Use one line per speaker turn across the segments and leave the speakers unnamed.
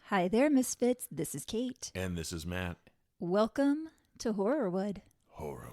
Hi there, Misfits. This is Kate.
And this is Matt.
Welcome to Horrorwood.
Horrorwood.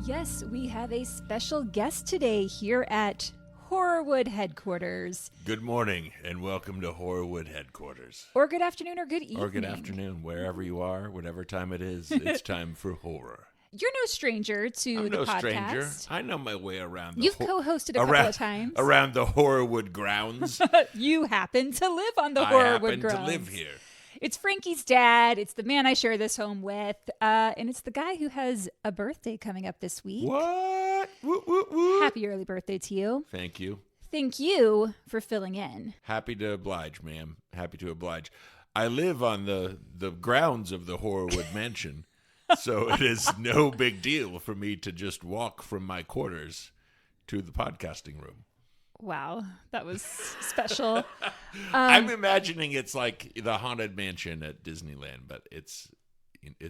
Yes, we have a special guest today here at Horrorwood headquarters.
Good morning and welcome to Horrorwood headquarters.
Or good afternoon or good evening.
Or good afternoon, wherever you are, whatever time it is, it's time for horror.
You're no stranger to
I'm
the
no
podcast.
stranger. I know my way around the
You've co-hosted a couple of times.
Around the Horrorwood grounds.
You happen to live on the
I
Horrorwood
happen
grounds.
to live here.
It's Frankie's dad. It's the man I share this home with. And it's the guy who has a birthday coming up this week.
What? Woo, woo, woo.
Happy early birthday to you.
Thank you.
Thank you for filling in.
Happy to oblige, ma'am. Happy to oblige. I live on the grounds of the Horrorwood mansion, so it is no big deal for me to just walk from my quarters to the podcasting room.
Wow, that was special.
I'm imagining it's like the Haunted Mansion at Disneyland, but it's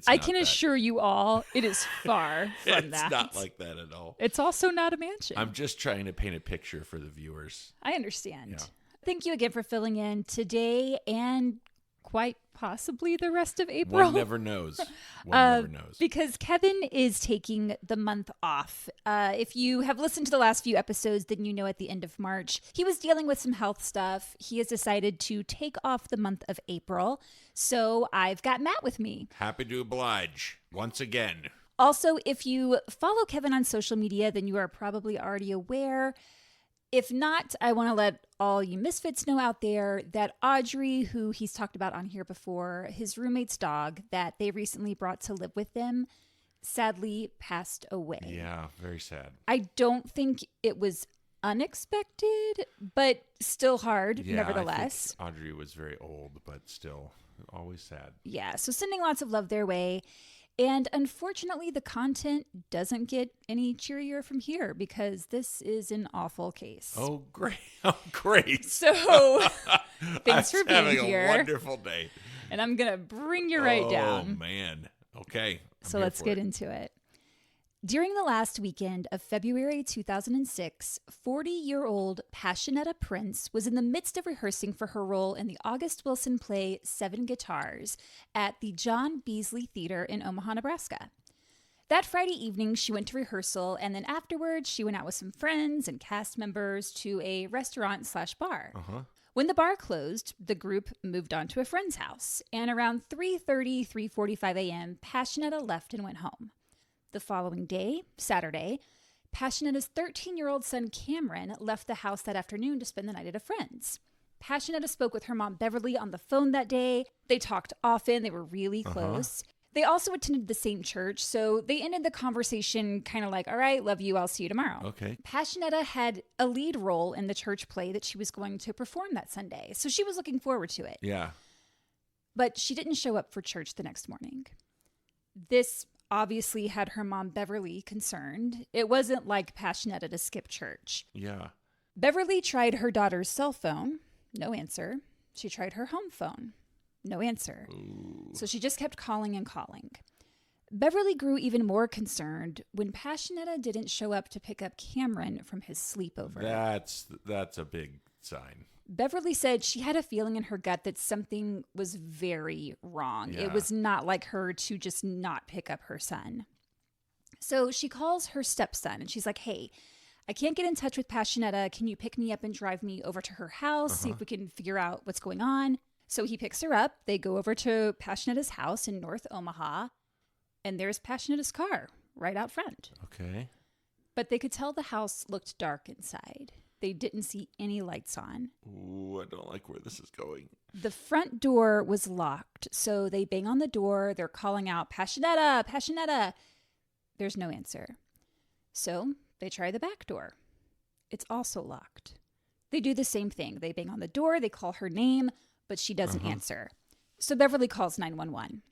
I
not
can
that.
assure you all, it is far from that.
It's not like that at all.
It's also not a mansion.
I'm just trying to paint a picture for the viewers.
I understand.
Yeah.
Thank you again for filling in today and quite possibly the rest of April.
One never knows. One never knows.
Because Kevin is taking the month off. If you have listened to the last few episodes, then you know at the end of March, he was dealing with some health stuff. He has decided to take off the month of April. So I've got Matt with me.
Happy to oblige once again.
Also, if you follow Kevin on social media, then you are probably already aware. If not, I want to let all you misfits know out there that Audrey, who he's talked about on here before, his roommate's dog that they recently brought to live with them, sadly passed away.
Yeah, very sad.
I don't think it was unexpected, but still hard,
Yeah,
nevertheless.
I think Audrey was very old, but still always sad.
Yeah, so sending lots of love their way. And unfortunately, the content doesn't get any cheerier from here because this is an awful case.
Oh, great. Oh, great.
So thanks for being
having
here.
A wonderful day.
And I'm going to bring you right down.
Oh, man. Okay.
So let's get into it. During the last weekend of February 2006, 40-year-old Pasinetta Prince was in the midst of rehearsing for her role in the August Wilson play Seven Guitars at the John Beasley Theatre in Omaha, Nebraska. That Friday evening, she went to rehearsal, and then afterwards, she went out with some friends and cast members to a restaurant/bar. When the bar closed, the group moved on to a friend's house, and around 3:30, 3:45 a.m., Pasinetta left and went home. The following day, Saturday, Pasinetta's 13-year-old son Cameron left the house that afternoon to spend the night at a friend's. Pasinetta spoke with her mom Beverly on the phone that day. They talked often. They were really close. They also attended the same church, so they ended the conversation kind of like, all right, love you, I'll see you tomorrow.
Okay.
Pasinetta had a lead role in the church play that she was going to perform that Sunday, so she was looking forward to it.
Yeah.
But she didn't show up for church the next morning. This obviously had her mom Beverly concerned. It wasn't like Pasinetta to skip church.
Yeah.
Beverly tried her daughter's cell phone. No answer. She tried her home phone. No answer.
Ooh.
So she just kept calling and calling. Beverly grew even more concerned when Pasinetta didn't show up to pick up Cameron from his sleepover.
That's a big sign.
Beverly said she had a feeling in her gut that something was very wrong.
Yeah.
It was not like her to just not pick up her son. So she calls her stepson and she's like, hey, I can't get in touch with Pasinetta. Can you pick me up and drive me over to her house? See if we can figure out what's going on. So he picks her up. They go over to Pasinetta's house in North Omaha. And there's Pasinetta's car right out front.
Okay.
But they could tell the house looked dark inside. They didn't see any lights on.
Ooh, I don't like where this is going.
The front door was locked, so they bang on the door. They're calling out, Pasinetta, Pasinetta. There's no answer. So they try the back door. It's also locked. They do the same thing. They bang on the door. They call her name. but she doesn't answer. So Beverly calls 911.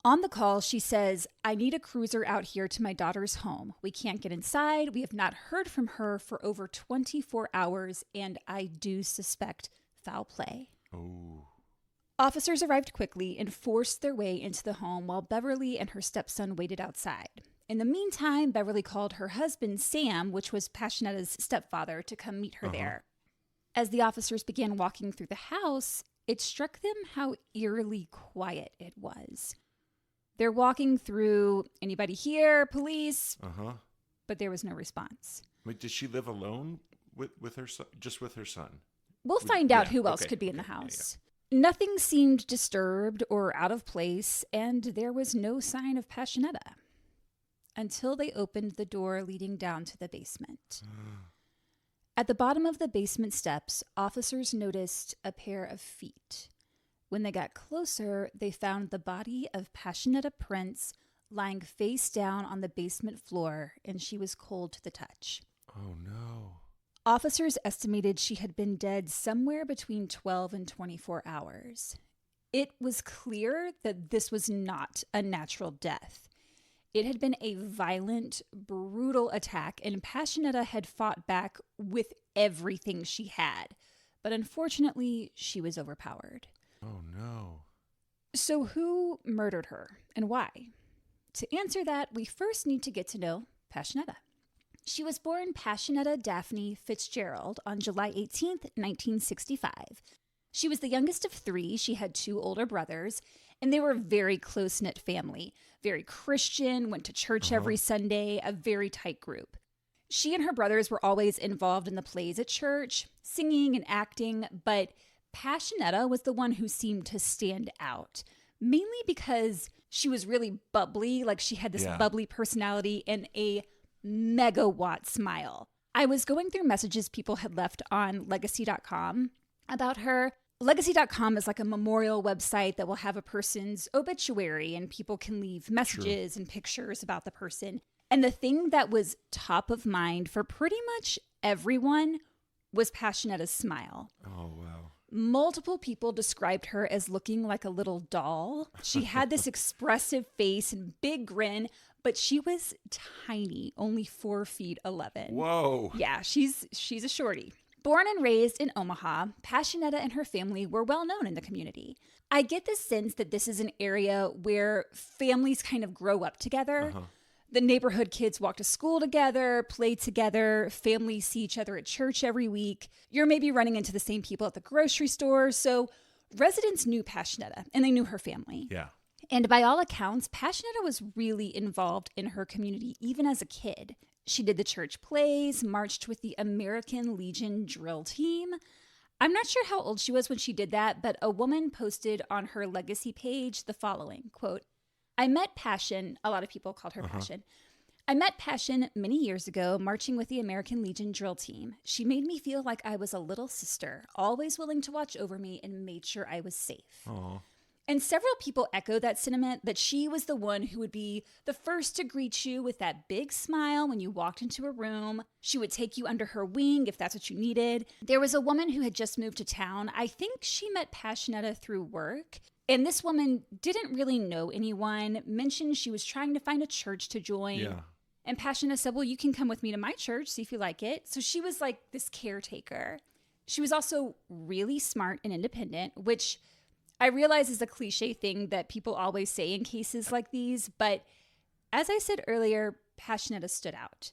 On the call, she says, "I need a cruiser out here to my daughter's home. We can't get inside. We have not heard from her for over 24 hours, and I do suspect foul play."
Oh.
Officers arrived quickly and forced their way into the home while Beverly and her stepson waited outside. In the meantime, Beverly called her husband, Sam, which was Passinetta's stepfather, to come meet her there. As the officers began walking through the house, it struck them how eerily quiet it was. They're walking through, "Anybody here? Police?" But there was no response.
Wait, does she live alone with her son? Just with her son?
We'll find out who else could be in the house. Nothing seemed disturbed or out of place, and there was no sign of Pasinetta until they opened the door leading down to the basement. At the bottom of the basement steps, officers noticed a pair of feet. When they got closer, they found the body of Pasinetta Prince lying face down on the basement floor, and she was cold to the touch.
Oh, no.
Officers estimated she had been dead somewhere between 12 and 24 hours. It was clear that this was not a natural death. It had been a violent, brutal attack, and Pasinetta had fought back with everything she had. But unfortunately, she was overpowered.
Oh, no.
So who murdered her and why? To answer that, we first need to get to know Pasinetta. She was born Pasinetta Daphne Fitzgerald on July 18th, 1965. She was the youngest of three. She had two older brothers, and they were a very close-knit family. Very Christian, went to church every Sunday, a very tight group. She and her brothers were always involved in the plays at church, singing and acting, but Pasinetta was the one who seemed to stand out, mainly because she was really bubbly, like she had this bubbly personality and a megawatt smile. I was going through messages people had left on legacy.com about her. Legacy.com is like a memorial website that will have a person's obituary, and people can leave messages and pictures about the person. And the thing that was top of mind for pretty much everyone was Pasinetta's smile.
Oh, wow.
Multiple people described her as looking like a little doll. She had this expressive face and big grin, but she was tiny, only 4'11".
Whoa.
Yeah, she's a shorty. Born and raised in Omaha, Pasinetta and her family were well known in the community. I get the sense that this is an area where families kind of grow up together. The neighborhood kids walk to school together, play together, families see each other at church every week. You're maybe running into the same people at the grocery store. So residents knew Pasinetta and they knew her family.
Yeah.
And by all accounts, Pasinetta was really involved in her community, even as a kid. She did the church plays, marched with the American Legion drill team. I'm not sure how old she was when she did that, but a woman posted on her legacy page the following, quote, "I met Passion," a lot of people called her Passion. "I met Passion many years ago marching with the American Legion drill team. She made me feel like I was a little sister, always willing to watch over me and made sure I was safe."
Aww.
And several people echo that sentiment, that she was the one who would be the first to greet you with that big smile when you walked into a room. She would take you under her wing if that's what you needed. There was a woman who had just moved to town. I think she met Pasinetta through work. And this woman didn't really know anyone, mentioned she was trying to find a church to join.
Yeah.
And Pasinetta said, "Well, you can come with me to my church, see if you like it." So she was like this caretaker. She was also really smart and independent, which I realize is a cliche thing that people always say in cases like these. But as I said earlier, Pasinetta stood out.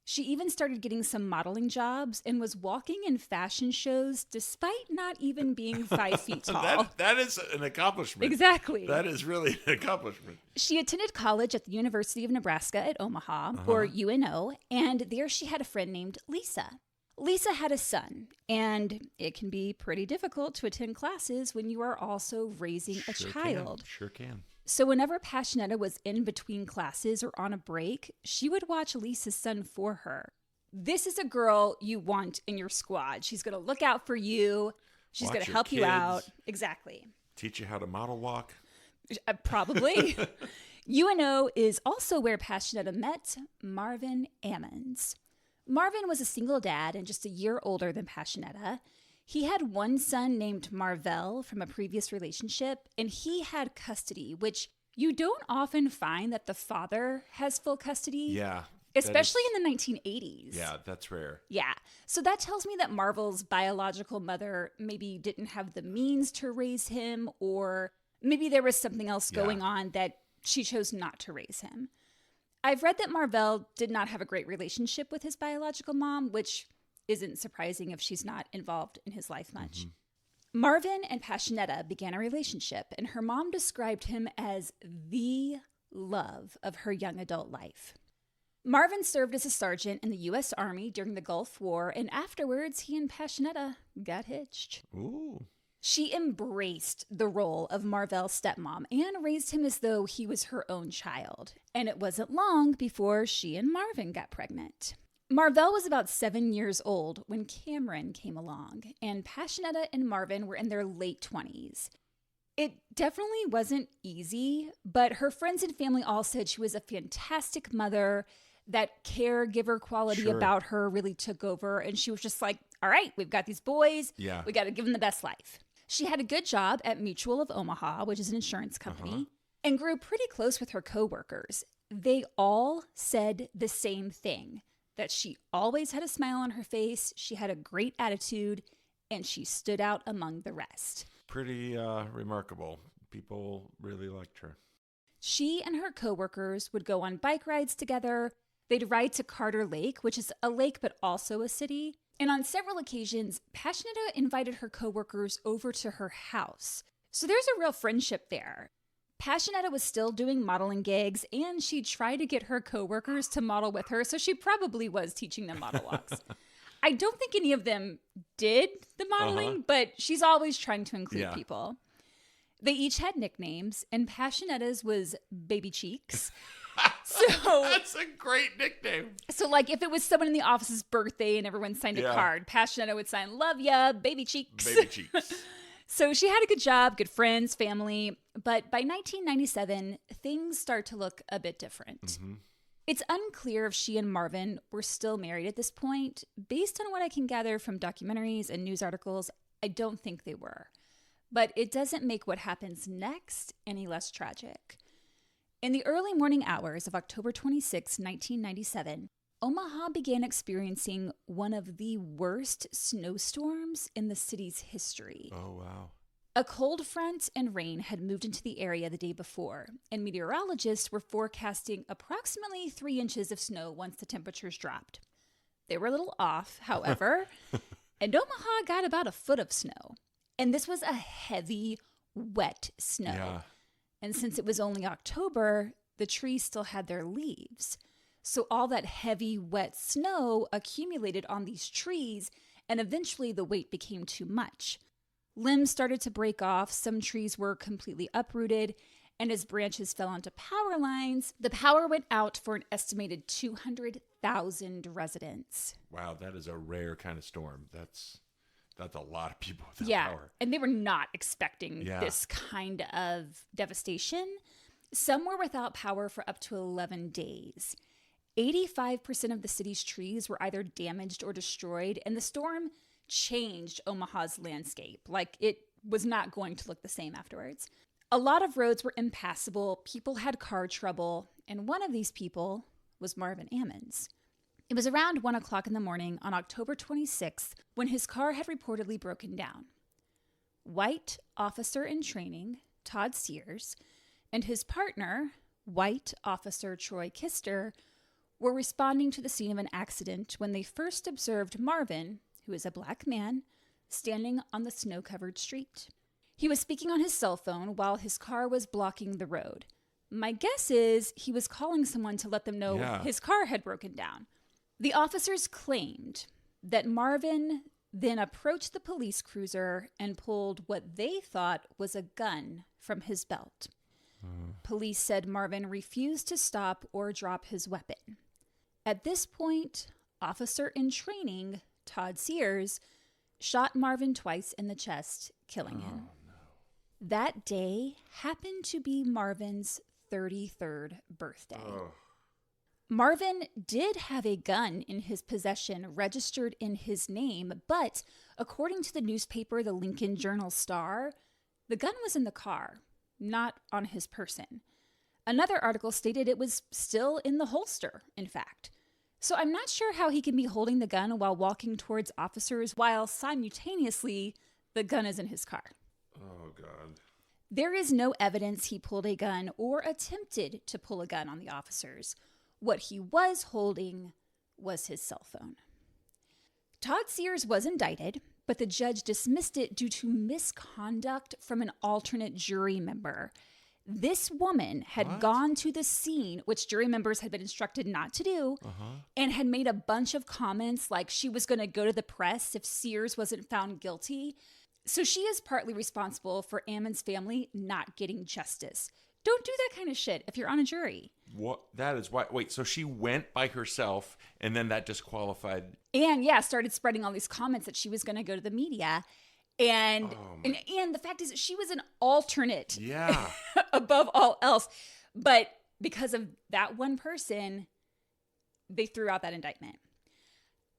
She even started getting some modeling jobs and was walking in fashion shows despite not even being 5 feet tall.
That is an accomplishment.
Exactly.
That is really an accomplishment.
She attended college at the University of Nebraska at Omaha, or UNO, and there she had a friend named Lisa. Lisa had a son, and it can be pretty difficult to attend classes when you are also raising a child.
Sure can.
So whenever Pasinetta was in between classes or on a break, she would watch Lisa's son for her. This is a girl you want in your squad. She's going to look out for you. She's going to help you out. Exactly.
Teach you how to model walk.
Probably. UNO is also where Pasinetta met Marvin Ammons. Marvin was a single dad and just a year older than Pasinetta. He had one son named Marvell from a previous relationship, and he had custody, which you don't often find that the father has full custody.
Yeah.
Especially in the 1980s.
Yeah, that's rare.
Yeah. So that tells me that Marvel's biological mother maybe didn't have the means to raise him, or maybe there was something else going on that she chose not to raise him. I've read that Marvell did not have a great relationship with his biological mom, which isn't surprising if she's not involved in his life much. Mm-hmm. Marvin and Pasinetta began a relationship, and her mom described him as the love of her young adult life. Marvin served as a sergeant in the U.S. Army during the Gulf War, and afterwards he and Pasinetta got hitched.
Ooh.
She embraced the role of Marvell's stepmom and raised him as though he was her own child. And it wasn't long before she and Marvin got pregnant. Marvell was about 7 years old when Cameron came along, and Pasinetta and Marvin were in their late 20s. It definitely wasn't easy, but her friends and family all said she was a fantastic mother. That caregiver quality about her really took over, and she was just like, all right, we've got these boys. Yeah. We got to give them the best life. She had a good job at Mutual of Omaha, which is an insurance company, and grew pretty close with her coworkers. They all said the same thing, that she always had a smile on her face, she had a great attitude, and she stood out among the rest.
Pretty remarkable. People really liked her.
She and her coworkers would go on bike rides together. They'd ride to Carter Lake, which is a lake but also a city. And on several occasions, Pasinetta invited her coworkers over to her house. So there's a real friendship there. Pasinetta was still doing modeling gigs, and she tried to get her coworkers to model with her, so she probably was teaching them model walks. I don't think any of them did the modeling, but she's always trying to include people. They each had nicknames, and Pasinetta's was Baby Cheeks. So
that's a great nickname.
So, like, if it was someone in the office's birthday and everyone signed a card, Pasinetta would sign, "Love ya, Baby Cheeks."
Baby Cheeks.
So she had a good job, good friends, family. But by 1997, things start to look a bit different. Mm-hmm. It's unclear if she and Marvin were still married at this point. Based on what I can gather from documentaries and news articles, I don't think they were. But it doesn't make what happens next any less tragic. In the early morning hours of October 26, 1997, Omaha began experiencing one of the worst snowstorms in the city's history.
Oh, wow.
A cold front and rain had moved into the area the day before, and meteorologists were forecasting approximately 3 inches of snow once the temperatures dropped. They were a little off, however, and Omaha got about a foot of snow. And this was a heavy, wet snow. Yeah. And since it was only October, the trees still had their leaves. So all that heavy, wet snow accumulated on these trees, and eventually the weight became too much. Limbs started to break off, some trees were completely uprooted, and as branches fell onto power lines, the power went out for an estimated 200,000 residents.
Wow, that is a rare kind of storm. That's a lot of people without power.
And they were not expecting this kind of devastation. Some were without power for up to 11 days. 85% of the city's trees were either damaged or destroyed, and the storm changed Omaha's landscape. Like, it was not going to look the same afterwards. A lot of roads were impassable, people had car trouble, and one of these people was Marvin Ammons. It was around 1 o'clock in the morning on October 26th when his car had reportedly broken down. White officer in training, Todd Sears, and his partner, white officer Troy Kister, were responding to the scene of an accident when they first observed Marvin, who is a black man, standing on the snow-covered street. He was speaking on his cell phone while his car was blocking the road. My guess is he was calling someone to let them know his car had broken down. The officers claimed that Marvin then approached the police cruiser and pulled what they thought was a gun from his belt. Police said Marvin refused to stop or drop his weapon. At this point, officer in training, Todd Sears, shot Marvin twice in the chest, killing him. No. That day happened to be Marvin's 33rd birthday. Marvin did have a gun in his possession registered in his name, but according to the newspaper, the Lincoln Journal-Star, the gun was in the car, not on his person. Another article stated it was still in the holster, in fact. So I'm not sure how he can be holding the gun while walking towards officers while simultaneously the gun is in his car.
Oh, God.
There is no evidence he pulled a gun or attempted to pull a gun on the officers. What he was holding was his cell phone. Todd Sears was indicted, but the judge dismissed it due to misconduct from an alternate jury member. This woman had gone to the scene, which jury members had been instructed not to do, and had made a bunch of comments like she was going to go to the press if Sears wasn't found guilty. So she is partly responsible for Ammon's family not getting justice. Don't do that kind of shit if you're on a jury.
What? That is why. Wait, so she went by herself and then that disqualified.
And started spreading all these comments that she was going to go to the media. And the fact is that she was an alternate above all else. But because of that one person, they threw out that indictment.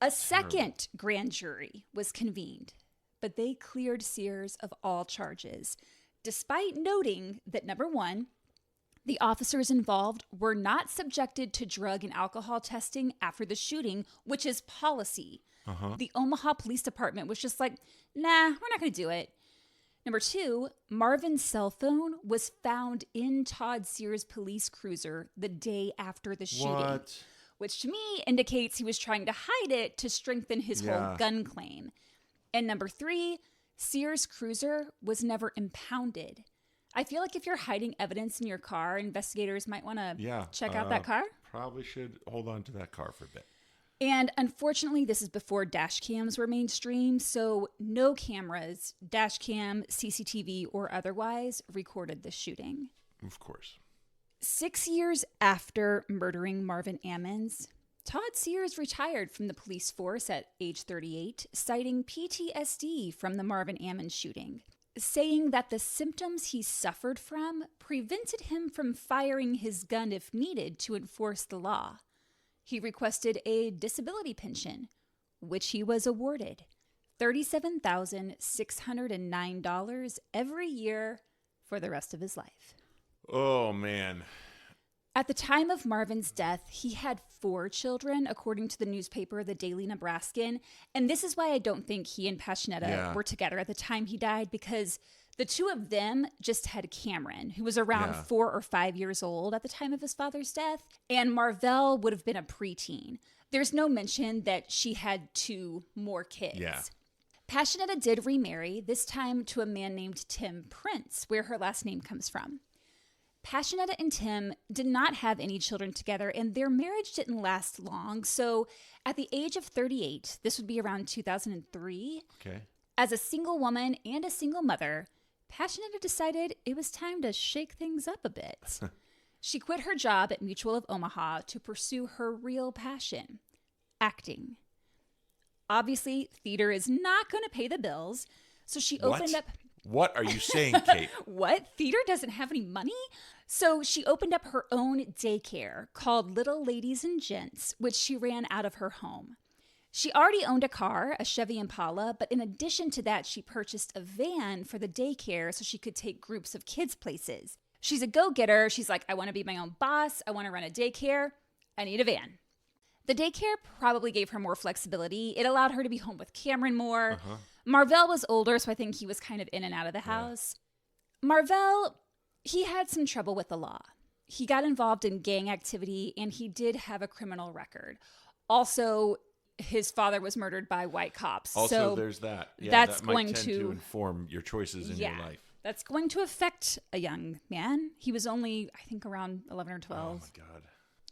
A second grand jury was convened, but they cleared Sears of all charges, despite noting that, number one, the officers involved were not subjected to drug and alcohol testing after the shooting, which is policy. The Omaha Police Department was just like, nah, we're not going to do it. Number two, Marvin's cell phone was found in Todd Sears' police cruiser the day after the shooting, which to me indicates he was trying to hide it to strengthen his whole gun claim. And number three, Sears' cruiser was never impounded. I feel like if you're hiding evidence in your car, investigators might want to check out that car.
Probably should hold on to that car for a bit.
And unfortunately, this is before dash cams were mainstream, so no cameras, dash cam, CCTV, or otherwise, recorded the shooting.
Of course.
6 years after murdering Marvin Ammons, Todd Sears retired from the police force at age 38, citing PTSD from the Marvin Ammons shooting, saying that the symptoms he suffered from prevented him from firing his gun if needed to enforce the law. He requested a disability pension, which he was awarded, $37,609 every year for the rest of his life.
Oh, man.
At the time of Marvin's death, he had 4 children, according to the newspaper, the Daily Nebraskan. And this is why I don't think he and Pasinetta were together at the time he died, because the two of them just had Cameron, who was around 4 or 5 years old at the time of his father's death. And Marvell would have been a preteen. There's no mention that she had 2 more kids. Yeah. Pasinetta did remarry, this time to a man named Tim Prince, where her last name comes from. Pasinetta and Tim did not have any children together, and their marriage didn't last long. So at the age of 38, this would be around 2003, as a single woman and a single mother, Pasinetta decided it was time to shake things up a bit. She quit her job at Mutual of Omaha to pursue her real passion, acting. Obviously, theater is not going to pay the bills, so she opened up...
What are you saying, Kate?
What? Theater doesn't have any money? So she opened up her own daycare called Little Ladies and Gents, which she ran out of her home. She already owned a car, a Chevy Impala, but in addition to that, she purchased a van for the daycare so she could take groups of kids places. She's a go-getter. She's like, I want to be my own boss. I want to run a daycare. I need a van. The daycare probably gave her more flexibility. It allowed her to be home with Cameron more. Marvell was older, so I think he was kind of in and out of the house. Marvell, he had some trouble with the law. He got involved in gang activity, and he did have a criminal record. Also, his father was murdered by white cops.
Also,
so
there's that. Yeah,
that's
that
going
might tend to inform your choices in your life.
That's going to affect a young man. He was only, I think, around 11 or 12.
Oh, my God.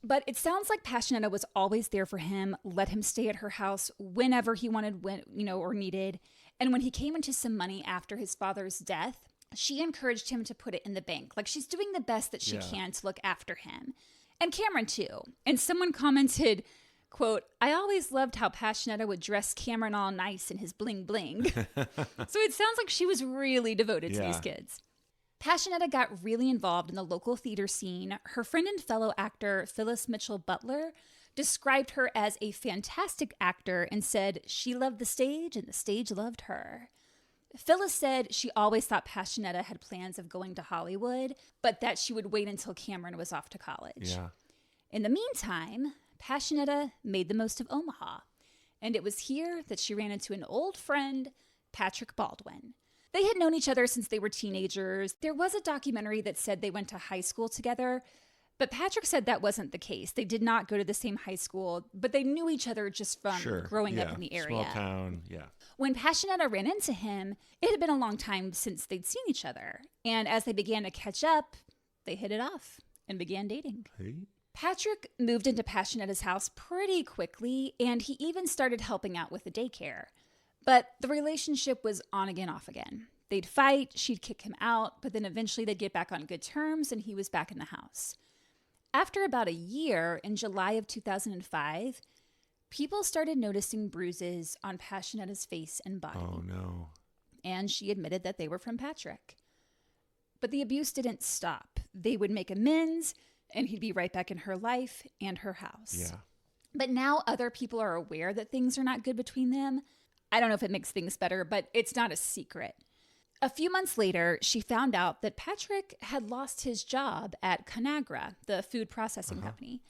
But it sounds like Pasinetta was always there for him, let him stay at her house whenever he wanted, or needed. And when he came into some money after his father's death, she encouraged him to put it in the bank. Like, she's doing the best that she can to look after him. And Cameron, too. And someone commented, quote, I always loved how Pasinetta would dress Cameron all nice in his bling bling. So it sounds like she was really devoted to these kids. Pasinetta got really involved in the local theater scene. Her friend and fellow actor Phyllis Mitchell Butler described her as a fantastic actor and said she loved the stage and the stage loved her. Phyllis said she always thought Pasinetta had plans of going to Hollywood, but that she would wait until Cameron was off to college.
Yeah.
In the meantime, Pasinetta made the most of Omaha, and it was here that she ran into an old friend, Patrick Bauldwin. They had known each other since they were teenagers. There was a documentary that said they went to high school together, but Patrick said that wasn't the case. They did not go to the same high school, but they knew each other just from growing up in the area.
Small town, yeah.
When Pasinetta ran into him, it had been a long time since they'd seen each other. And as they began to catch up, they hit it off and began dating.
Hey.
Patrick moved into Pasinetta's house pretty quickly, and he even started helping out with the daycare. But the relationship was on again, off again. They'd fight, she'd kick him out, but then eventually they'd get back on good terms, and he was back in the house. After about a year, in July of 2005, people started noticing bruises on Pasinetta's face and body.
Oh, no.
And she admitted that they were from Patrick. But the abuse didn't stop. They would make amends, and he'd be right back in her life and her house.
Yeah.
But now other people are aware that things are not good between them. I don't know if it makes things better, but it's not a secret. A few months later, she found out that Patrick had lost his job at Conagra, the food processing company.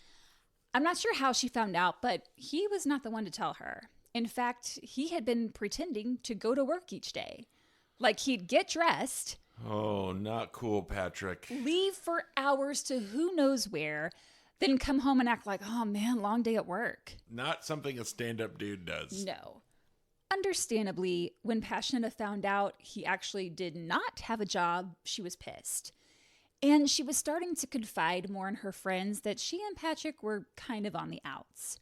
I'm not sure how she found out, but he was not the one to tell her. In fact, he had been pretending to go to work each day. Like, he'd get dressed.
Oh, not cool, Patrick.
Leave for hours to who knows where, then come home and act like, oh man, long day at work.
Not something a stand-up dude does.
No. Understandably, when Pasinetta found out he actually did not have a job, she was pissed. And she was starting to confide more in her friends that she and Patrick were kind of on the outs.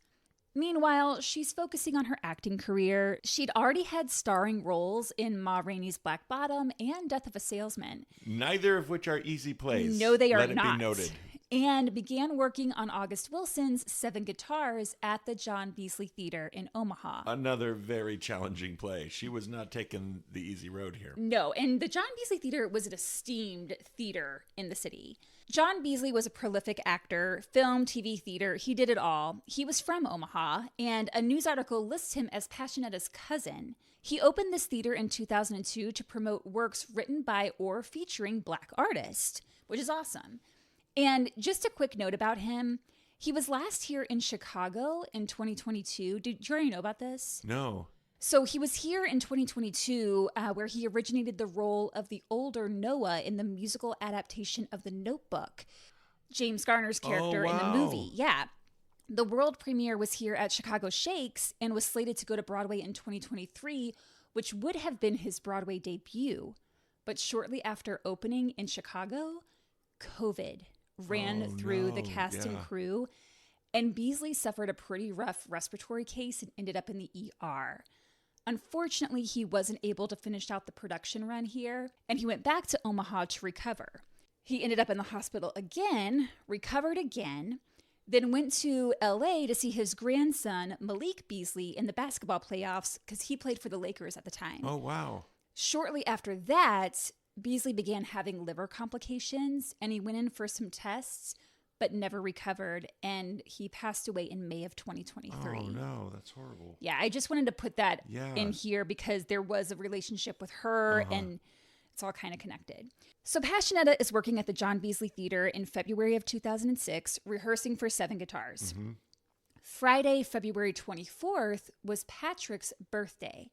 Meanwhile, she's focusing on her acting career. She'd already had starring roles in Ma Rainey's Black Bottom and Death of a Salesman.
Neither of which are easy plays.
No, they are
not. Let it be noted.
And began working on August Wilson's 7 Guitars at the John Beasley Theatre in Omaha.
Another very challenging play. She was not taking the easy road here.
No, and the John Beasley Theatre was an esteemed theater in the city. John Beasley was a prolific actor, film, TV, theater. He did it all. He was from Omaha, and a news article lists him as Pasinetta's cousin. He opened this theater in 2002 to promote works written by or featuring Black artists, which is awesome. And just a quick note about him, he was last here in Chicago in 2022. Did you already know about this?
No.
So he was here in 2022 where he originated the role of the older Noah in the musical adaptation of The Notebook, James Garner's character in the movie. Yeah. The world premiere was here at Chicago Shakes and was slated to go to Broadway in 2023, which would have been his Broadway debut. But shortly after opening in Chicago, COVID ran through the cast and crew, and Beasley suffered a pretty rough respiratory case and ended up in the ER. Unfortunately, he wasn't able to finish out the production run here, and he went back to Omaha to recover. He ended up in the hospital again, recovered again, then went to LA to see his grandson, Malik Beasley, in the basketball playoffs because he played for the Lakers at the time.
Oh, wow.
Shortly after that, Beasley began having liver complications, and he went in for some tests, but never recovered, and he passed away in May of 2023.
Oh, no, that's horrible.
Yeah, I just wanted to put that in here because there was a relationship with her, and it's all kind of connected. So Pasinetta is working at the John Beasley Theatre in February of 2006, rehearsing for 7 Guitars. Mm-hmm. Friday, February 24th, was Patrick's birthday,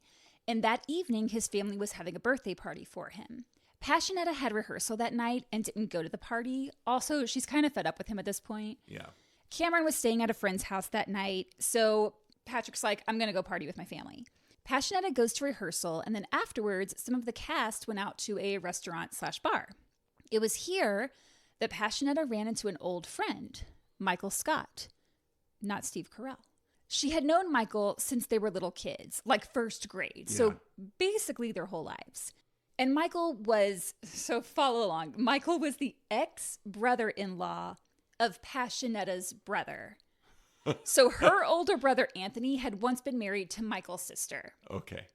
and that evening his family was having a birthday party for him. Pasinetta had rehearsal that night and didn't go to the party. Also, she's kind of fed up with him at this point.
Yeah.
Cameron was staying at a friend's house that night, so Patrick's like, I'm going to go party with my family. Pasinetta goes to rehearsal, and then afterwards, some of the cast went out to a restaurant/bar. It was here that Pasinetta ran into an old friend, Michael Scott, not Steve Carell. She had known Michael since they were little kids, like first grade, so basically their whole lives. And Michael was, so follow along, Michael was the ex-brother-in-law of Pasinetta's brother. So her older brother, Anthony, had once been married to Michael's sister.
Okay.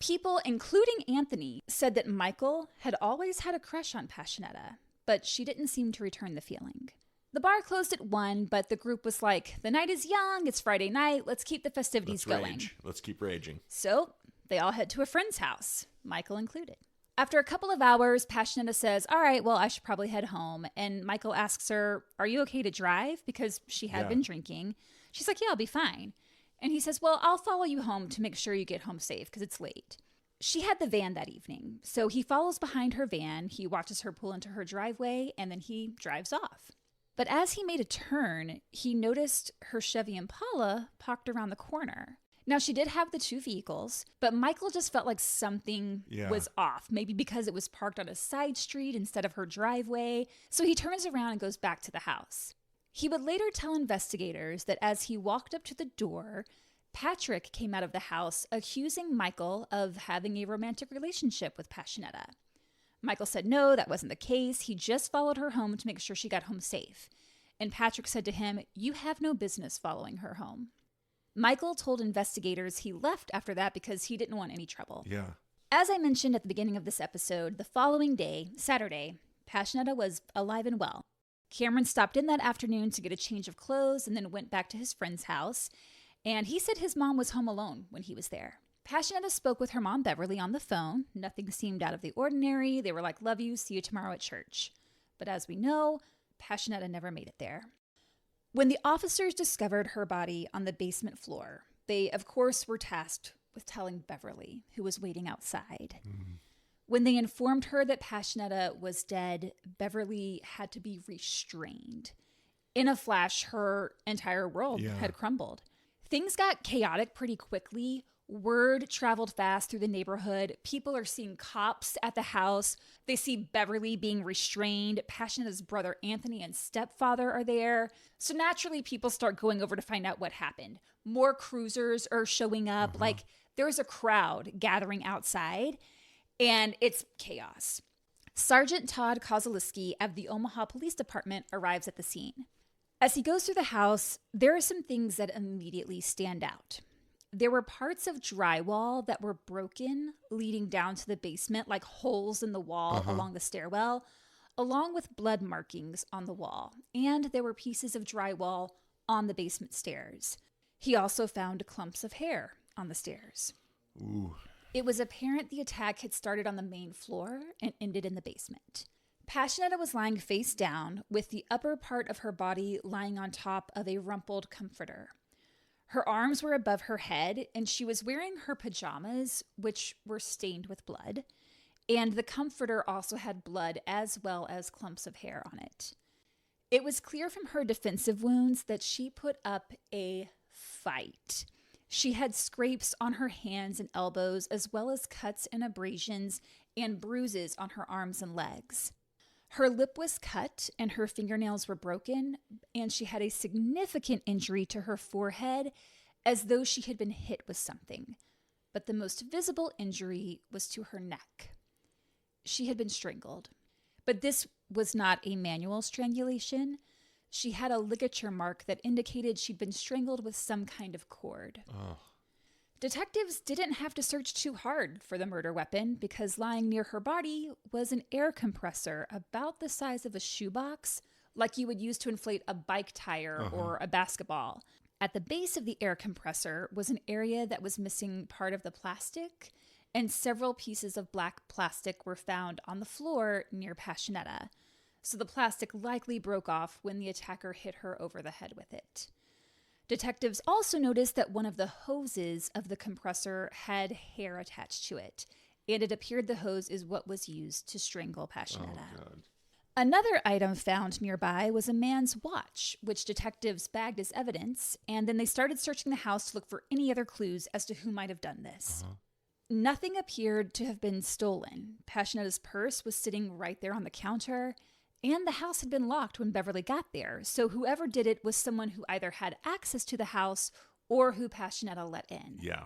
People, including Anthony, said that Michael had always had a crush on Pasinetta, but she didn't seem to return the feeling. The bar closed at 1, but the group was like, the night is young, it's Friday night, let's keep the festivities going.
Let's keep raging.
So they all head to a friend's house, Michael included. After a couple of hours, Pasinetta says, all right, well, I should probably head home. And Michael asks her, are you okay to drive? Because she had been drinking. She's like, yeah, I'll be fine. And he says, well, I'll follow you home to make sure you get home safe because it's late. She had the van that evening. So he follows behind her van. He watches her pull into her driveway and then he drives off. But as he made a turn, he noticed her Chevy Impala parked around the corner. Now, she did have the 2 vehicles, but Michael just felt like something was off, maybe because it was parked on a side street instead of her driveway. So he turns around and goes back to the house. He would later tell investigators that as he walked up to the door, Patrick came out of the house accusing Michael of having a romantic relationship with Pasinetta. Michael said no, that wasn't the case. He just followed her home to make sure she got home safe. And Patrick said to him, you have no business following her home. Michael told investigators he left after that because he didn't want any trouble.
Yeah.
As I mentioned at the beginning of this episode, the following day, Saturday, Pasinetta was alive and well. Cameron stopped in that afternoon to get a change of clothes and then went back to his friend's house. And he said his mom was home alone when he was there. Pasinetta spoke with her mom, Beverly, on the phone. Nothing seemed out of the ordinary. They were like, love you, see you tomorrow at church. But as we know, Pasinetta never made it there. When the officers discovered her body on the basement floor, they, of course, were tasked with telling Beverly, who was waiting outside. When they informed her that Pasinetta was dead, Beverly had to be restrained. In a flash, her entire world had crumbled. Things got chaotic pretty quickly. Word traveled fast through the neighborhood. People are seeing cops at the house. They see Beverly being restrained. Pasinetta's brother Anthony and stepfather are there. So naturally, people start going over to find out what happened. More cruisers are showing up. Like, there's a crowd gathering outside, and it's chaos. Sergeant Todd Kozelichki of the Omaha Police Department arrives at the scene. As he goes through the house, there are some things that immediately stand out. There were parts of drywall that were broken, leading down to the basement, like holes in the wall along the stairwell, along with blood markings on the wall. And there were pieces of drywall on the basement stairs. He also found clumps of hair on the stairs.
Ooh.
It was apparent the attack had started on the main floor and ended in the basement. Pasinetta was lying face down, with the upper part of her body lying on top of a rumpled comforter. Her arms were above her head, and she was wearing her pajamas, which were stained with blood, and the comforter also had blood as well as clumps of hair on it. It was clear from her defensive wounds that she put up a fight. She had scrapes on her hands and elbows, as well as cuts and abrasions and bruises on her arms and legs. Her lip was cut and her fingernails were broken, and she had a significant injury to her forehead as though she had been hit with something. But the most visible injury was to her neck. She had been strangled. But this was not a manual strangulation. She had a ligature mark that indicated she'd been strangled with some kind of cord.
Oh.
Detectives didn't have to search too hard for the murder weapon because lying near her body was an air compressor about the size of a shoebox, like you would use to inflate a bike tire or a basketball. At the base of the air compressor was an area that was missing part of the plastic, and several pieces of black plastic were found on the floor near Pasinetta. So the plastic likely broke off when the attacker hit her over the head with it. Detectives also noticed that one of the hoses of the compressor had hair attached to it, and it appeared the hose is what was used to strangle Pasinetta.
Oh, God.
Another item found nearby was a man's watch, which detectives bagged as evidence, and then they started searching the house to look for any other clues as to who might have done this. Nothing appeared to have been stolen. Pasinetta's purse was sitting right there on the counter, and the house had been locked when Beverly got there, so whoever did it was someone who either had access to the house or who Pasinetta let in.
Yeah.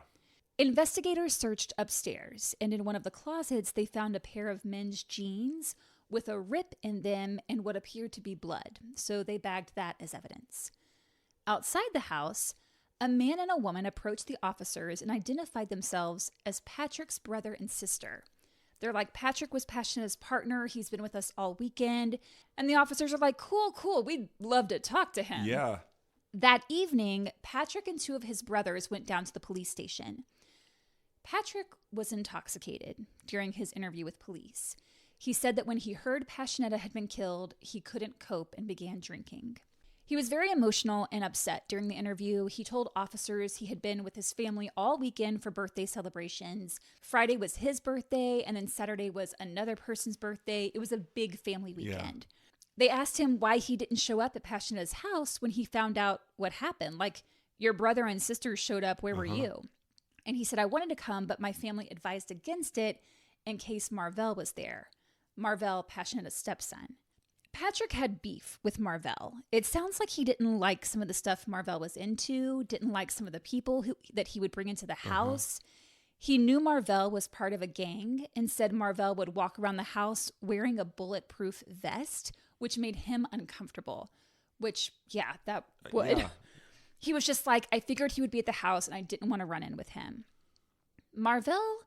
Investigators searched upstairs, and in one of the closets, they found a pair of men's jeans with a rip in them and what appeared to be blood, so they bagged that as evidence. Outside the house, A man and a woman approached the officers and identified themselves as Patrick's brother and sister. They're like, Patrick was Passinetta's partner. He's been with us all weekend. And the officers are like, cool. We'd love to talk to him.
Yeah.
That evening, Patrick and two of his brothers went down to the police station. Patrick was intoxicated during his interview with police. He said that when he heard Pasinetta had been killed, he couldn't cope and began drinking. He was very emotional and upset during the interview. He told officers he had been with his family all weekend for birthday celebrations. Friday was his birthday, and then Saturday was another person's birthday. It was a big family weekend. Yeah. They asked him why he didn't show up at Pasinetta's house when he found out what happened. Like, your brother and sister showed up, where were you? And he said, I wanted to come, but my family advised against it in case Marvell was there. Marvell, Pasinetta's stepson. Patrick had beef with Marvell. It sounds like he didn't like some of the stuff Marvell was into, didn't like some of the people that he would bring into the house. He knew Marvell was part of a gang and said Marvell would walk around the house wearing a bulletproof vest, which made him uncomfortable, which, yeah, that would. Yeah. He was just like, I figured he would be at the house and I didn't want to run in with him. Marvell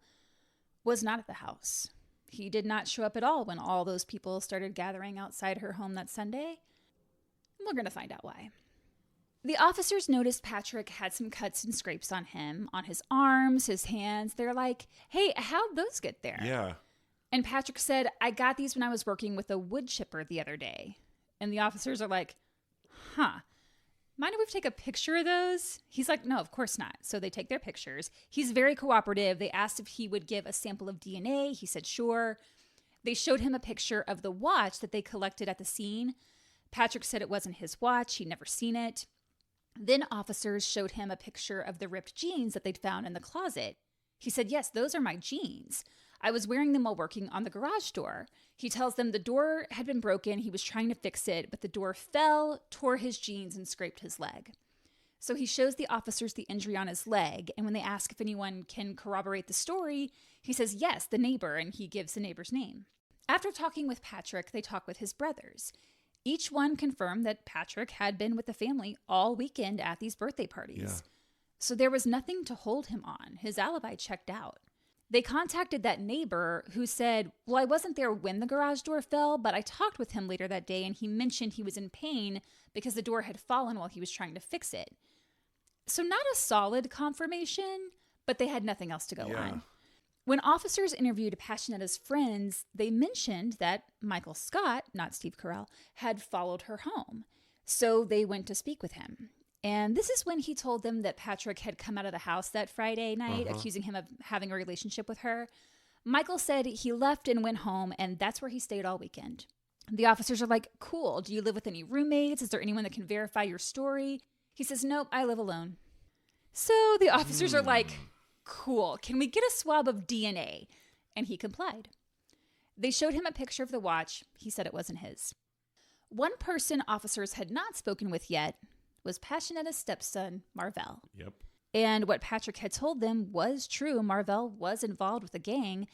was not at the house. He did not show up at all when all those people started gathering outside her home that Sunday. We're going to find out why. The officers noticed Patrick had some cuts and scrapes on him, on his arms, his hands. They're like, hey, how'd those get there?
Yeah.
And Patrick said, I got these when I was working with a wood chipper the other day. And the officers are like, mind if we take a picture of those? He's like, no, of course not. So they take their pictures. He's very cooperative. They asked if he would give a sample of DNA. He said, sure. They showed him a picture of the watch that they collected at the scene. Patrick said it wasn't his watch. He'd never seen it. Then officers showed him a picture of the ripped jeans that they'd found in the closet. He said, yes, those are my jeans. I was wearing them while working on the garage door. He tells them the door had been broken. He was trying to fix it, but the door fell, tore his jeans, and scraped his leg. So he shows the officers the injury on his leg, and when they ask if anyone can corroborate the story, he says, yes, the neighbor, and he gives the neighbor's name. After talking with Patrick, they talk with his brothers. Each one confirmed that Patrick had been with the family all weekend at these birthday parties. Yeah. So there was nothing to hold him on. His alibi checked out. They contacted that neighbor who said, well, I wasn't there when the garage door fell, but I talked with him later that day and he mentioned he was in pain because the door had fallen while he was trying to fix it. So not a solid confirmation, but they had nothing else to go on. When officers interviewed Pasinetta's friends, they mentioned that Michael Scott, not Steve Carell, had followed her home. So they went to speak with him. And this is when he told them that Patrick had come out of the house that Friday night, accusing him of having a relationship with her. Michael said he left and went home, and that's where he stayed all weekend. The officers are like, cool, do you live with any roommates? Is there anyone that can verify your story? He says, nope, I live alone. So the officers are like, cool, can we get a swab of DNA? And he complied. They showed him a picture of the watch. He said it wasn't his. One person officers had not spoken with yet was Pasinetta's stepson, Marvell.
Yep.
And what Patrick had told them was true. Marvell was involved with a gang,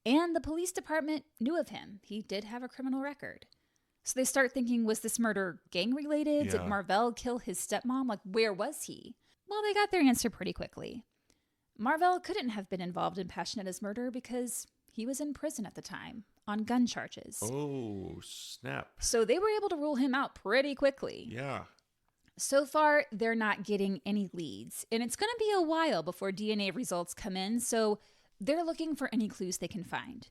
and the police department knew of him. He did have a criminal record. So they start thinking, was this murder gang-related? Yeah. Did Marvell kill his stepmom? Like, where was he? Well, they got their answer pretty quickly. Marvell couldn't have been involved in Pasinetta's murder because he was in prison at the time on gun charges.
Oh, snap.
So they were able to rule him out pretty quickly.
Yeah.
So far, they're not getting any leads, and it's going to be a while before DNA results come in, so they're looking for any clues they can find.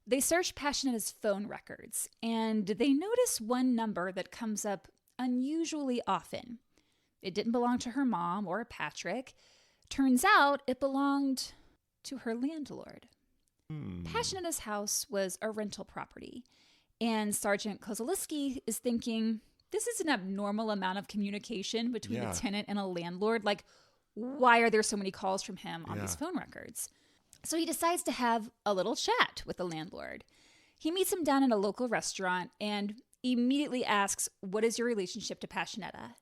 They search Pasinetta's phone records, and they notice one number that comes up unusually often. It didn't belong to her mom or Patrick. Turns out it belonged to her landlord. Pasinetta's house was a rental property, and Sergeant Kozelichki is thinking, this is an abnormal amount of communication between a tenant and a landlord. Like, why are there so many calls from him on these phone records? So he decides to have a little chat with the landlord. He meets him down at a local restaurant and immediately asks, what is your relationship to Pasinetta?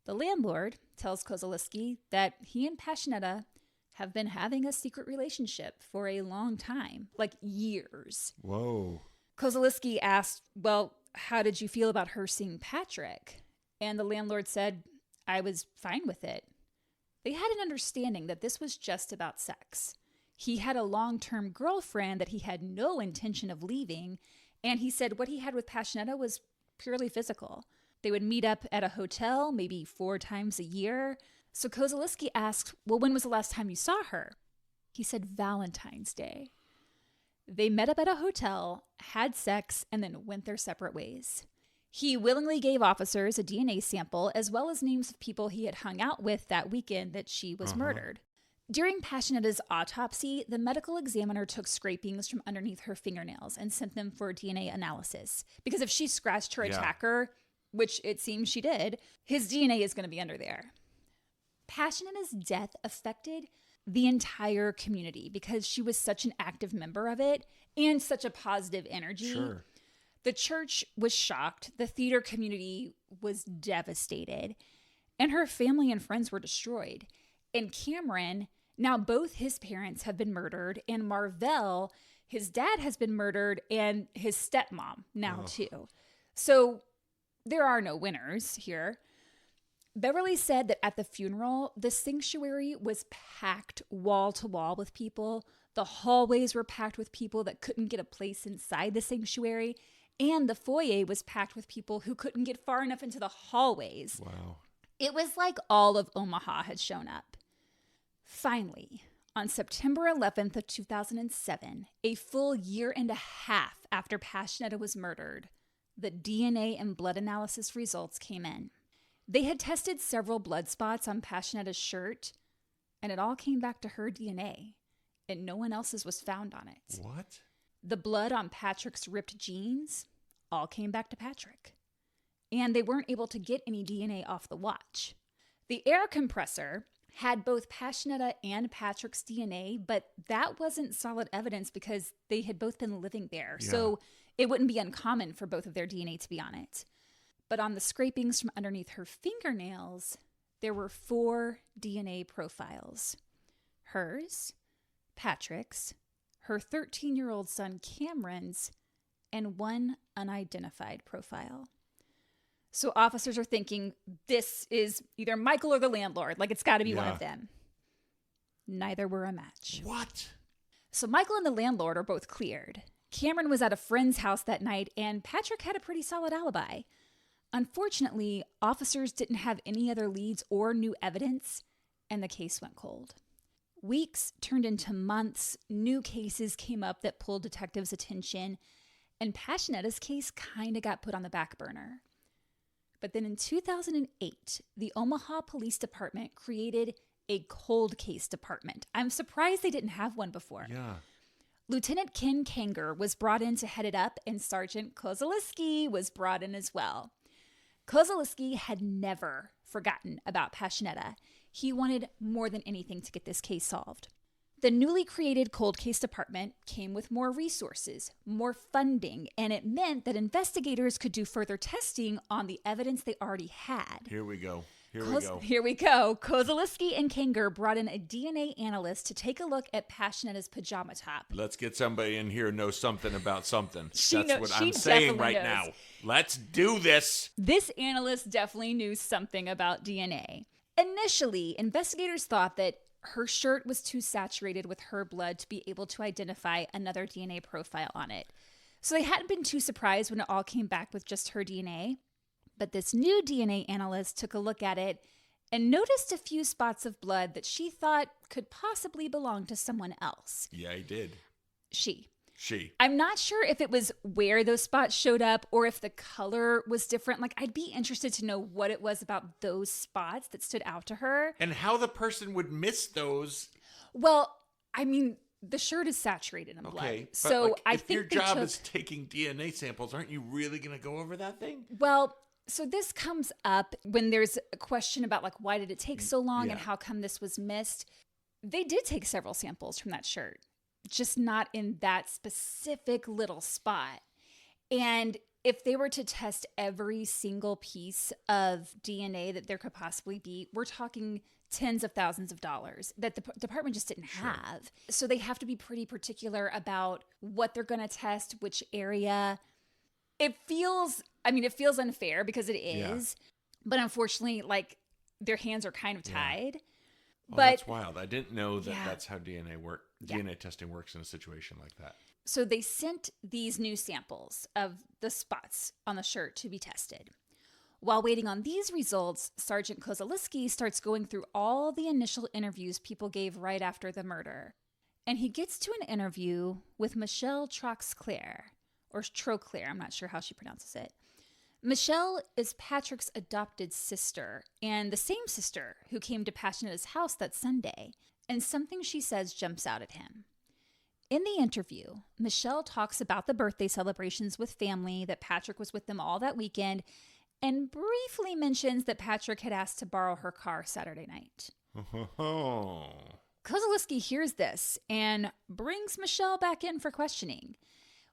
The landlord tells Kozelichki that he and Pasinetta have been having a secret relationship for a long time, like years.
Whoa.
Kozelichki asked, well, how did you feel about her seeing Patrick? And the landlord said, I was fine with it. They had an understanding that this was just about sex. He had a long-term girlfriend that he had no intention of leaving, and he said what he had with Pasinetta was purely physical. They would meet up at a hotel maybe 4 times a year. So Kozelichki asked, well, when was the last time you saw her? He said Valentine's Day. They met up at a hotel, had sex, and then went their separate ways. He willingly gave officers a DNA sample as well as names of people he had hung out with that weekend that she was murdered. During Pasinetta's autopsy, the medical examiner took scrapings from underneath her fingernails and sent them for DNA analysis. Because if she scratched her attacker, which it seems she did, his DNA is going to be under there. Pasinetta's death affected the entire community because she was such an active member of it and such a positive energy.
Sure.
The church was shocked. The theater community was devastated. And her family and friends were destroyed. And Cameron, now both his parents have been murdered. And Marvell, his dad, has been murdered. And his stepmom now too. So there are no winners here. Beverly said that at the funeral, the sanctuary was packed wall to wall with people. The hallways were packed with people that couldn't get a place inside the sanctuary. And the foyer was packed with people who couldn't get far enough into the hallways.
Wow.
It was like all of Omaha had shown up. Finally, on September 11th of 2007, a full year and a half after Pasinetta was murdered, the DNA and blood analysis results came in. They had tested several blood spots on Pasinetta's shirt, and it all came back to her DNA, and no one else's was found on it.
What?
The blood on Patrick's ripped jeans all came back to Patrick. And they weren't able to get any DNA off the watch. The air compressor had both Pasinetta and Patrick's DNA, but that wasn't solid evidence because they had both been living there.
Yeah.
So it wouldn't be uncommon for both of their DNA to be on it. But on the scrapings from underneath her fingernails, there were 4 DNA profiles. Hers, Patrick's, her 13-year-old son Cameron's, and 1 unidentified profile. So officers are thinking this is either Michael or the landlord. Like, it's got to be one of them. Neither were a match.
What?
So Michael and the landlord are both cleared. Cameron was at a friend's house that night, and Patrick had a pretty solid alibi. Unfortunately, officers didn't have any other leads or new evidence, and the case went cold. Weeks turned into months. New cases came up that pulled detectives' attention, and Pasinetta's case kind of got put on the back burner. But then in 2008, the Omaha Police Department created a cold case department. I'm surprised they didn't have one before.
Yeah.
Lieutenant Ken Kanger was brought in to head it up, and Sergeant Kozelichki was brought in as well. Kozelichki had never forgotten about Pasinetta. He wanted more than anything to get this case solved. The newly created cold case department came with more resources, more funding, and it meant that investigators could do further testing on the evidence they already had.
Here we go.
Here we go. Kozelichki and Kanger brought in a DNA analyst to take a look at Pasinetta's pajama top.
Let's get somebody in here who knows something about something.
She
That's what
she
I'm saying
definitely
right
knows.
now. Let's do this.
This analyst definitely knew something about DNA. Initially, investigators thought that her shirt was too saturated with her blood to be able to identify another DNA profile on it. So they hadn't been too surprised when it all came back with just her DNA. But this new DNA analyst took a look at it and noticed a few spots of blood that she thought could possibly belong to someone else.
Yeah, he did.
She.
I'm
not sure if it was where those spots showed up or if the color was different. Like, I'd be interested to know what it was about those spots that stood out to her.
And how the person would miss those.
Well, I mean, the shirt is saturated in blood.
Okay, but
so
like,
I
if
think
your job is taking DNA samples, aren't you really going to go over that thing?
Well, so this comes up when there's a question about, like, why did it take so long and how come this was missed? They did take several samples from that shirt, just not in that specific little spot. And if they were to test every single piece of DNA that there could possibly be, we're talking tens of thousands of dollars that the department just didn't have. So they have to be pretty particular about what they're going to test, which area. It feels unfair because it is, but unfortunately, like, their hands are kind of tied.
Oh,
But
that's wild. I didn't know that
Yeah.
that's how DNA testing works in a situation like that.
so they sent these new samples of the spots on the shirt to be tested. While waiting on these results, Sergeant Kozelichki starts going through all the initial interviews people gave right after the murder. And he gets to an interview with Michelle Troxclair, or Troclair, I'm not sure how she pronounces it. Michelle is Patrick's adopted sister, and the same sister who came to Passinetta's house that Sunday, and something she says jumps out at him. In the interview, Michelle talks about the birthday celebrations with family, that Patrick was with them all that weekend, and briefly mentions that Patrick had asked to borrow her car Saturday night. Kozelichki hears this and brings Michelle back in for questioning.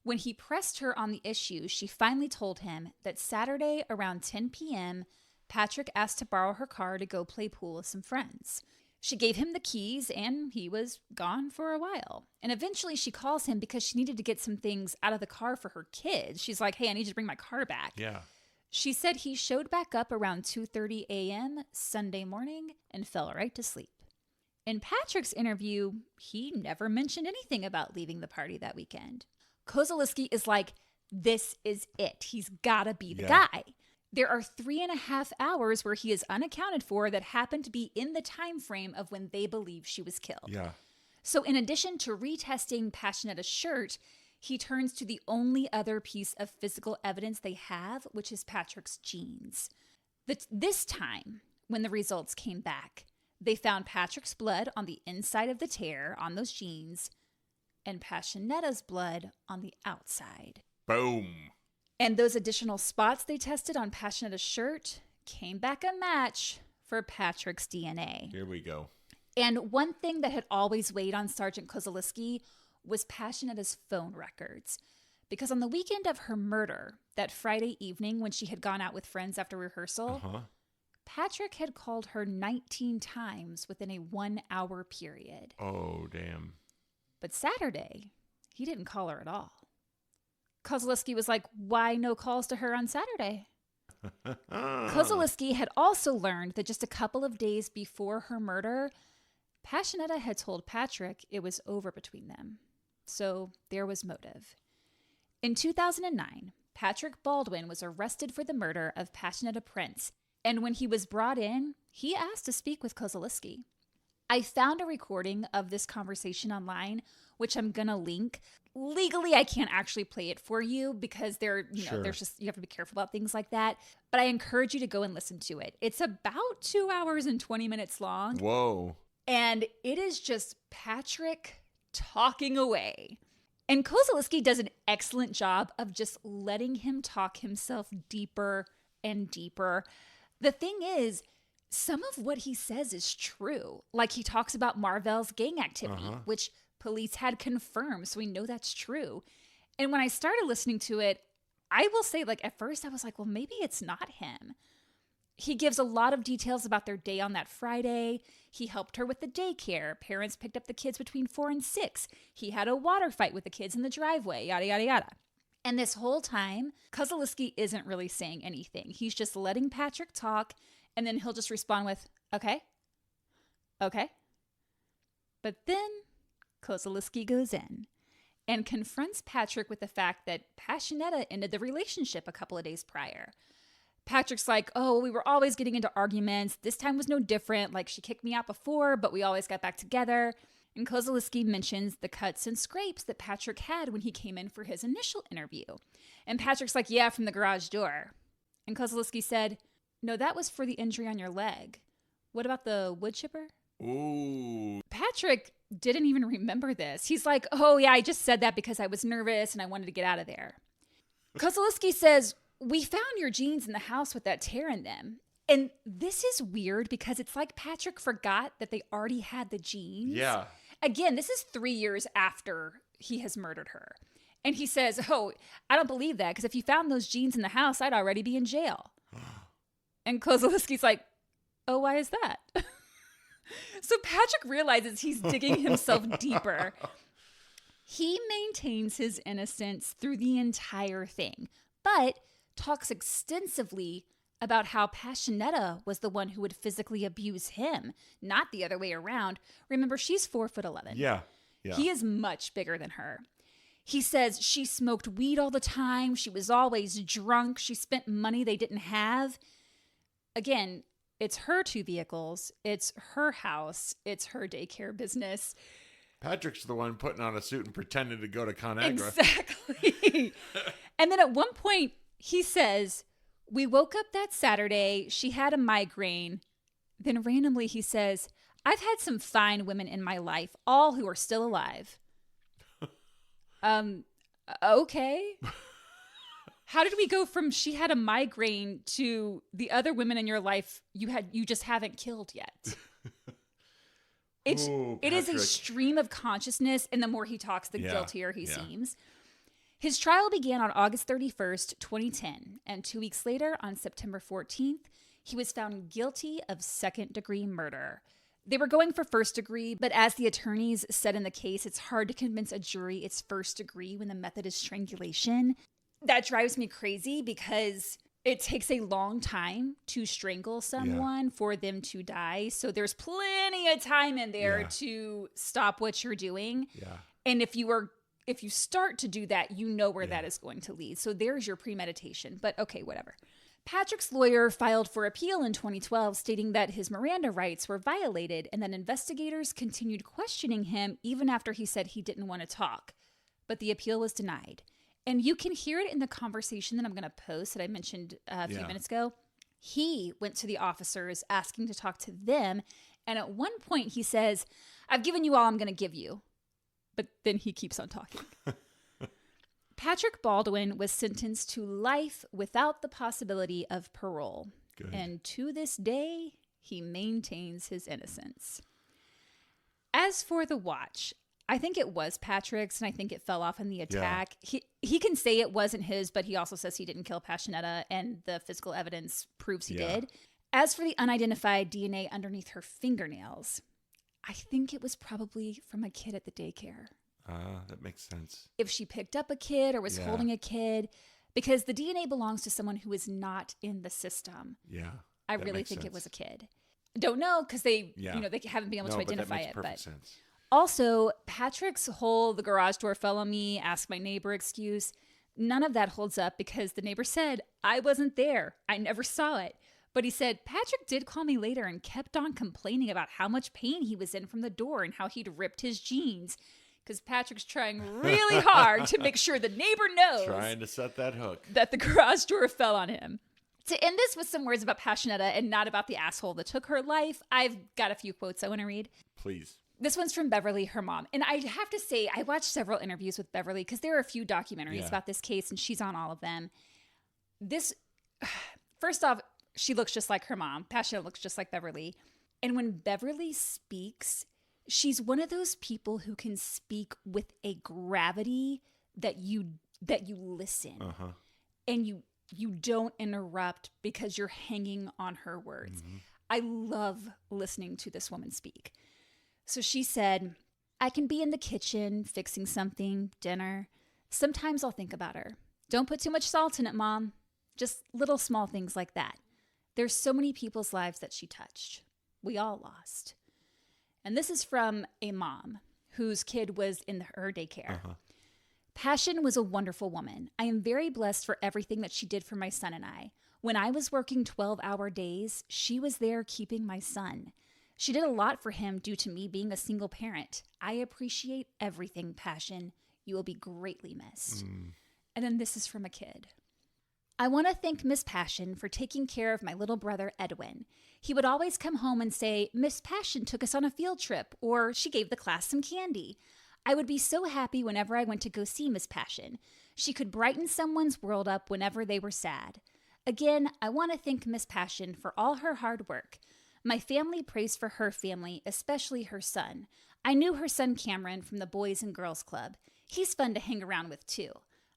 When he pressed her on the issue, she finally told him that Saturday around 10 p.m., Patrick asked to borrow her car to go play pool with some friends. She gave him the keys and he was gone for a while. And eventually she calls him because she needed to get some things out of the car for her kids. She's like, hey, I need you to bring my car back.
Yeah.
She said he showed back up around 2:30 a.m. Sunday morning and fell right to sleep. In Patrick's interview, he never mentioned anything about leaving the party that weekend. Kozelichki is like, this is it. He's gotta be the guy. There are 3.5 hours where he is unaccounted for that happen to be in the time frame of when they believe she was killed.
Yeah. So
in addition to retesting Passinetta's shirt, he turns to the only other piece of physical evidence they have, which is Patrick's jeans. This time, when the results came back, they found Patrick's blood on the inside of the tear on those jeans and Passinetta's blood on the outside.
Boom.
And those additional spots they tested on Passinetta's shirt came back a match for Patrick's DNA.
Here we go.
And one thing that had always weighed on Sergeant Kozelichki was Passinetta's phone records. Because on the weekend of her murder, that Friday evening when she had gone out with friends after rehearsal, Patrick had called her 19 times within a 1-hour period.
Oh, damn.
But Saturday, he didn't call her at all. Kozelichki was like, why no calls to her on Saturday? Kozelichki had also learned that just a couple of days before her murder, Pasinetta had told Patrick it was over between them. So there was motive. In 2009, Patrick Bauldwin was arrested for the murder of Pasinetta Prince, and when he was brought in, he asked to speak with Kozelichki. I found a recording of this conversation online, which I'm gonna link. Legally, I can't actually play it for you because there's just, you have to be careful about things like that. But I encourage you to go and listen to it. It's about 2 hours and 20 minutes long.
Whoa.
And it is just Patrick talking away. And Kozelichki does an excellent job of just letting him talk himself deeper and deeper. The thing is, some of what he says is true. Like he talks about Marvell's gang activity, which police had confirmed, so we know that's true. And when I started listening to it, I will say, like, at first I was like, well, maybe it's not him. He gives a lot of details about their day on that Friday. He helped her with the daycare. Parents picked up the kids between 4 and 6. He had a water fight with the kids in the driveway, yada, yada, yada. And this whole time, Kozelichki isn't really saying anything. He's just letting Patrick talk, and then he'll just respond with, okay. But then Kozelichki goes in and confronts Patrick with the fact that Pasinetta ended the relationship a couple of days prior. Patrick's like, oh, we were always getting into arguments. This time was no different. Like, she kicked me out before, but we always got back together. And Kozelichki mentions the cuts and scrapes that Patrick had when he came in for his initial interview. And Patrick's like, yeah, from the garage door. And Kozelichki said, no, that was for the injury on your leg. What about the wood chipper?
Ooh.
Patrick didn't even remember this. He's like, oh, yeah, I just said that because I was nervous and I wanted to get out of there. Kozelichki says, we found your jeans in the house with that tear in them. And this is weird because it's like Patrick forgot that they already had the jeans.
Yeah.
Again, this is 3 years after he has murdered her. And he says, oh, I don't believe that because if you found those jeans in the house, I'd already be in jail. And Kozelichki's like, oh, why is that? So Patrick realizes he's digging himself deeper. He maintains his innocence through the entire thing, but talks extensively about how Pasinetta was the one who would physically abuse him, not the other way around. Remember, she's 4'11".
Yeah.
He is much bigger than her. He says she smoked weed all the time. She was always drunk. She spent money they didn't have. Again, it's her 2 vehicles. It's her house. It's her daycare business.
Patrick's the one putting on a suit and pretending to go to ConAgra.
Exactly. And then at one point, he says, we woke up that Saturday. She had a migraine. Then randomly he says, I've had some fine women in my life, all who are still alive. Okay. How did we go from she had a migraine to the other women in your life you just haven't killed yet? It is a stream of consciousness, and the more he talks, the guiltier he seems. His trial began on August 31st, 2010, and 2 weeks later, on September 14th, he was found guilty of second-degree murder. They were going for first degree, but as the attorneys said in the case, it's hard to convince a jury it's first degree when the method is strangulation. That drives me crazy because it takes a long time to strangle someone for them to die. So there's plenty of time in there to stop what you're doing. Yeah. And if you start to do that, you know where that is going to lead. So there's your premeditation. But okay, whatever. Patrick's lawyer filed for appeal in 2012, stating that his Miranda rights were violated and that investigators continued questioning him even after he said he didn't want to talk. But the appeal was denied. And you can hear it in the conversation that I'm going to post that I mentioned a few minutes ago. He went to the officers asking to talk to them. And at one point he says, I've given you all I'm going to give you. But then he keeps on talking. Patrick Bauldwin was sentenced to life without the possibility of parole. Good. And to this day, he maintains his innocence. As for the watch, I think it was Patrick's, and I think it fell off in the attack. Yeah. He can say it wasn't his, but he also says he didn't kill Pasinetta, and the physical evidence proves he did. As for the unidentified DNA underneath her fingernails, I think it was probably from a kid at the daycare.
That makes sense.
If she picked up a kid or was holding a kid, because the DNA belongs to someone who is not in the system. Yeah. I really think it was a kid. Don't know because they haven't been able to identify it. But sense. Also, Patrick's whole "the garage door fell on me, ask my neighbor" excuse, none of that holds up because the neighbor said, I wasn't there. I never saw it. But he said, Patrick did call me later and kept on complaining about how much pain he was in from the door and how he'd ripped his jeans. Because Patrick's trying really hard to make sure the neighbor knows.
Trying to set that hook.
That the garage door fell on him. To end this with some words about Pasinetta and not about the asshole that took her life, I've got a few quotes I want to read.
Please.
This one's from Beverly, her mom. And I have to say, I watched several interviews with Beverly because there are a few documentaries about this case, and she's on all of them. First off, she looks just like her mom. Pasinetta looks just like Beverly. And when Beverly speaks, she's one of those people who can speak with a gravity that you listen. Uh-huh. And you don't interrupt because you're hanging on her words. Mm-hmm. I love listening to this woman speak. So she said, I can be in the kitchen fixing something, dinner. Sometimes I'll think about her. Don't put too much salt in it, Mom. Just little small things like that. There's so many people's lives that she touched. We all lost. And this is from a mom whose kid was in her daycare. Uh-huh. Passion was a wonderful woman. I am very blessed for everything that she did for my son and I. When I was working 12-hour days, she was there keeping my son. She did a lot for him due to me being a single parent. I appreciate everything, Passion. You will be greatly missed. And then this is from a kid. I want to thank Miss Passion for taking care of my little brother, Edwin. He would always come home and say, Miss Passion took us on a field trip, or she gave the class some candy. I would be so happy whenever I went to go see Miss Passion. She could brighten someone's world up whenever they were sad. Again, I want to thank Miss Passion for all her hard work. My family prays for her family, especially her son. I knew her son Cameron from the Boys and Girls Club. He's fun to hang around with too.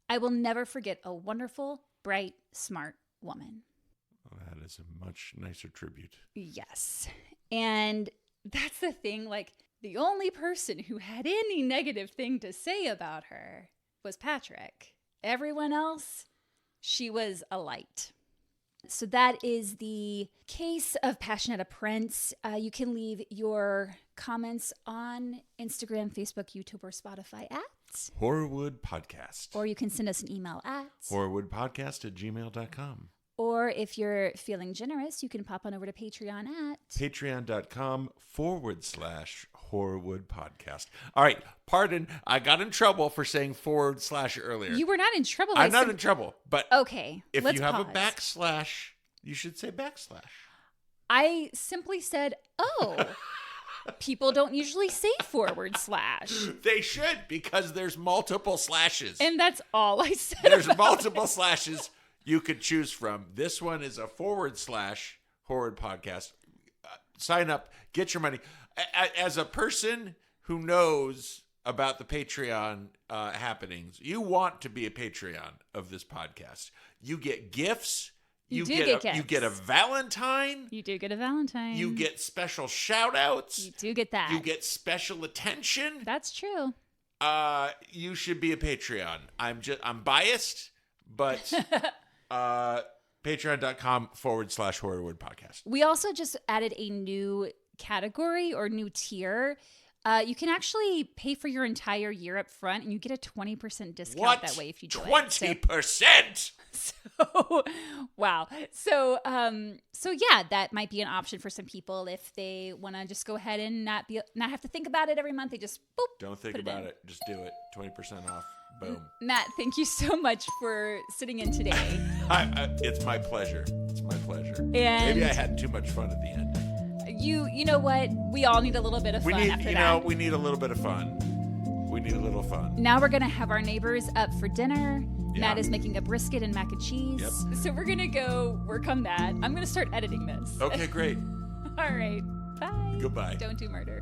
I will never forget a wonderful, bright, smart woman.
Well, that is a much nicer tribute.
Yes. And that's the thing, like, the only person who had any negative thing to say about her was Patrick. Everyone else, she was a light. So that is the case of Pasinetta Prince. You can leave your comments on Instagram, Facebook, YouTube, or Spotify at
Horrorwood Podcast.
Or you can send us an email at
horrorwoodpodcast@gmail.com.
Or if you're feeling generous, you can pop on over to Patreon at
patreon.com/Horrorwood Podcast. All right. Pardon. I got in trouble for saying / earlier.
You were not in trouble.
I'm not in trouble. But
okay,
if
let's
you have
pause.
a backslash, you should say backslash.
I simply said, oh, people don't usually say /.
They should, because there's multiple slashes.
And that's all I said.
There's multiple slashes you could choose from. This one is a / Horror Podcast. Sign up, get your money. As a person who knows about the Patreon happenings, you want to be a Patreon of this podcast. You get gifts. You get a Valentine.
You do get a Valentine.
You get special shout outs.
You do get that.
You get special attention.
That's true.
You should be a Patreon. I'm biased, but patreon.com / Horrorwood Podcast.
We also just added a new category or new tier. You can actually pay for your entire year up front, and you get a 20% discount that way if you do
20%?
So, wow. So yeah, that might be an option for some people if they want to just go ahead and not have to think about it every month. They just boop.
Don't think about it. Just do it. 20% off. Boom.
Matt, thank you so much for sitting in today.
It's my pleasure. It's my pleasure.
And
maybe I had too much fun at the end.
You know what? We all need a little bit of fun after that.
We need a little bit of fun. We need a little fun.
Now we're going to have our neighbors up for dinner.
Yeah.
Matt is making a brisket and mac and cheese.
Yep.
So we're going to go work on that. I'm going to start editing this.
Okay, great.
All right. Bye.
Goodbye.
Don't do murder.